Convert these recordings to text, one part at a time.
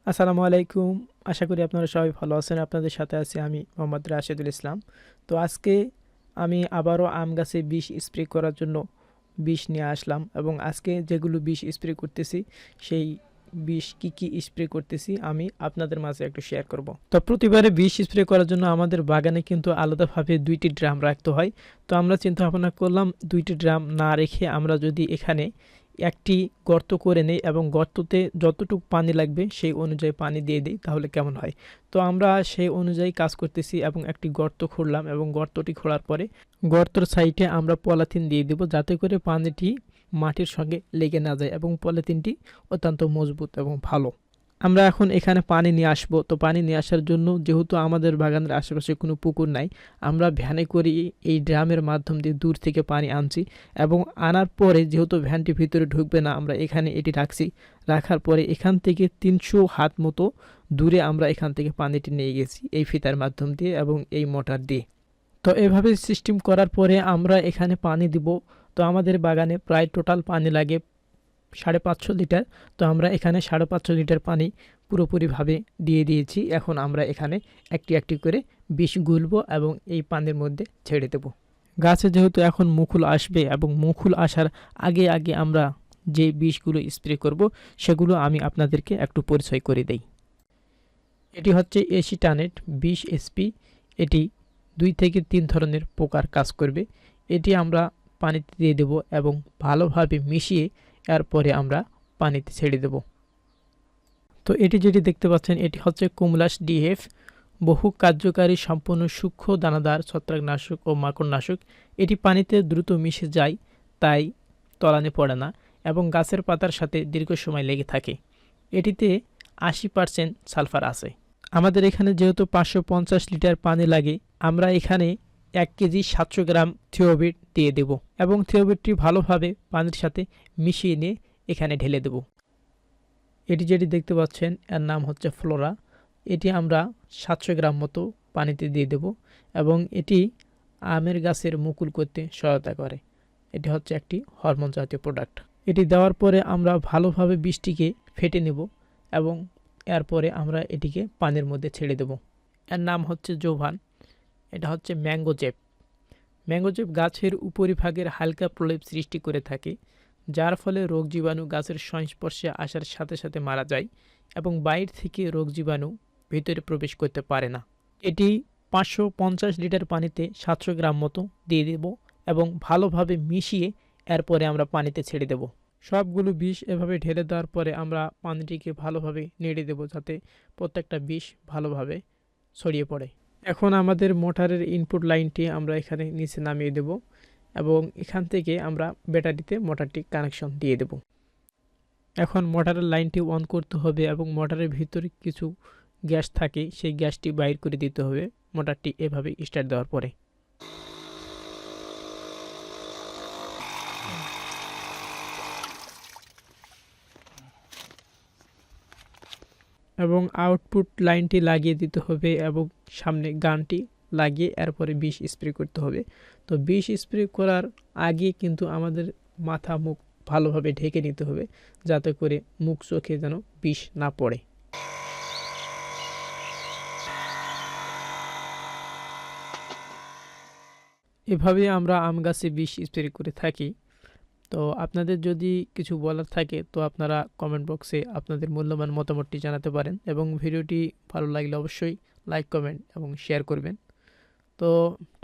আসসালামু আলাইকুম। আশা করি আপনারা সবাই ভালো আছেন। আপনাদের সাথে আছি আমি মোহাম্মদ রাশেদুল ইসলাম। তো আজকে আমি আবারও আম গাছে বিষ স্প্রে করার জন্য বিষ নিয়ে আসলাম এবং আজকে যেগুলো বিষ স্প্রে করতেছি সেই বিষ কি স্প্রে করতেছি আমি আপনাদের মাঝে একটু শেয়ার করব। তো প্রতিবারে বিষ স্প্রে করার জন্য আমাদের বাগানে কিন্তু আলাদাভাবে ২টি ড্রাম রাখতে হয়। তো আমরা চিন্তা ভাবনা করলাম ২টি ড্রাম না রেখে আমরা যদি এখানে একটি গর্ত করে নেই এবং গর্ততে যতটুকু পানি লাগবে সেই অনুযায়ী পানি দিয়ে দিই তাহলে কেমন হয়। তো আমরা সেই অনুযায়ী কাজ করতেছি এবং একটি গর্ত খুঁড়লাম এবং গর্তটি খোঁড়ার পরে গর্তর সাইডে আমরা পলিথিন দিয়ে দেব যাতে করে পানিটি মাটির সঙ্গে লেগে না যায় এবং পলিথিনটি অত্যন্ত মজবুত এবং ভালো। আমরা এখন এখানে পানি নিয়ে আসবো। তো পানি নিয়ে আসার জন্য যেহেতু আমাদের বাগানের আশেপাশে কোনো পুকুর নাই, আমরা ভ্যানে করে এই ড্রামের মাধ্যম দিয়ে দূর থেকে পানি আনছি এবং আনার পরে যেহেতু ভ্যানটি ভিতরে ঢুকবে না আমরা এখানে এটি রাখছি। রাখার পরে এখান থেকে ৩০০ হাত মতো দূরে আমরা এখান থেকে পানিটি নিয়ে গেছি এই ফিতার মাধ্যম দিয়ে এবং এই মোটর দিয়ে। তো এভাবে সিস্টেম করার পরে আমরা এখানে পানি দিব। তো আমাদের বাগানে প্রায় টোটাল পানি লাগে ৫৫০ লিটার। তো আমরা এখানে ৫৫০ লিটার পানি পুরোপুরিভাবে দিয়ে দিয়েছি। এখন আমরা এখানে একটি করে বিষ গুলব এবং এই পানির মধ্যে ছেড়ে দেব। গাছে যেহেতু এখন মুকুল আসবে এবং মুকুল আসার আগে আমরা যে বিষগুলো স্প্রে করব সেগুলো আমি আপনাদেরকে একটু পরিচয় করে দেই। এটি হচ্ছে এসিটানেট ২০ এসপি। এটি ২ থেকে ৩ ধরনের পোকার কাজ করবে। এটি আমরা পানিতে দিয়ে দেব এবং ভালোভাবে মিশিয়ে এরপরে আমরা পানিতে ছেড়ে দেব। তো এটি যেটি দেখতে পাচ্ছেন এটি হচ্ছে কুমলাস ডিএফ, বহু কার্যকারী সম্পূর্ণ সূক্ষ্ম দানাদার ছত্রাকনাশক ও মাকড়নাশক। এটি পানিতে দ্রুত মিশে যায়, তাই তলানি পড়ে না এবং গাছের পাতার সাথে দীর্ঘ সময় লেগে থাকে। এটিতে ৮০% সালফার আছে। আমাদের এখানে যেহেতু ৫৫০ লিটার পানি লাগে, আমরা এখানে ১ কেজি ৭০০ গ্রাম থিওবিট দিয়ে দেব এবং থিওবিটটি ভালোভাবে পানির সাথে মিশিয়ে নিয়ে এখানে ঢেলে দেব। এটি যেটি দেখতে পাচ্ছেন এর নাম হচ্ছে ফ্লোরা। এটি আমরা ৭০০ গ্রাম মতো পানিতে দিয়ে দেব এবং এটি আমের গাছের মুকুল করতে সহায়তা করে। এটি হচ্ছে একটি হরমোন জাতীয় প্রোডাক্ট। এটি দেওয়ার পরে আমরা ভালোভাবে বীজটিকে ফেটে নেব এবং এরপরে আমরা এটিকে পানির মধ্যে ছেড়ে দেব। এর নাম হচ্ছে জোভান। এটা হচ্ছে ম্যাঙ্গোজেব। ম্যাঙ্গোজেব গাছের উপরিভাগের হালকা প্রলেপ সৃষ্টি করে থাকে, যার ফলে রোগ জীবাণু গাছের সংস্পর্শে আসার সাথে সাথে মারা যায় এবং বাইরে থেকে রোগ জীবাণু ভিতরে প্রবেশ করতে পারে না। এটি ৫৫০ লিটার পানিতে ৭০০ গ্রাম মতো দিয়ে দেব এবং ভালোভাবে মিশিয়ে এরপরে আমরা পানিতে ছেড়ে দেব। সবগুলো বিষ এভাবে ঢেলে দেওয়ার পরে আমরা পানিটিকে ভালোভাবে নেড়ে দেব যাতে প্রত্যেকটা বিষ ভালোভাবে ছড়িয়ে পড়ে। এখন আমাদের মোটরের ইনপুট লাইনটি আমরা এখানে নিচে নামিয়ে দেব এবং এখান থেকে আমরা ব্যাটারিতে মোটরটি কানেকশন দিয়ে দেব। এখন মোটরের লাইনটি অন করতে হবে এবং মোটরের ভিতরে কিছু গ্যাস থাকে সেই গ্যাসটি বাইর করে দিতে হবে মোটরটি এভাবে স্টার্ট দেওয়ার পরে। এবং আউটপুট লাইনটি লাগিয়ে দিতে হবে এবং সামনে গানটি লাগিয়ে এরপরে বিষ স্প্রে করতে হবে। তো বিষ স্প্রে করার আগে কিন্তু আমাদের মাথা মুখ ভালোভাবে ঢেকে নিতে হবে যাতে করে মুখ চোখে যেন বিষ না পড়ে। এভাবে আমরা আম গাছে বিষ স্প্রে করে থাকি। তো আপনাদের যদি কিছু বলার থাকে তো আপনারা কমেন্ট বক্সে আপনাদের মূল্যবান মতামতটি জানাতে পারেন এবং ভিডিওটি ভালো লাগলে অবশ্যই লাইক কমেন্ট এবং শেয়ার করবেন। তো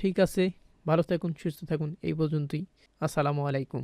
ঠিক আছে, ভালো থাকুন, সুস্থ থাকুন, এই পর্যন্তই। আসসালামু আলাইকুম।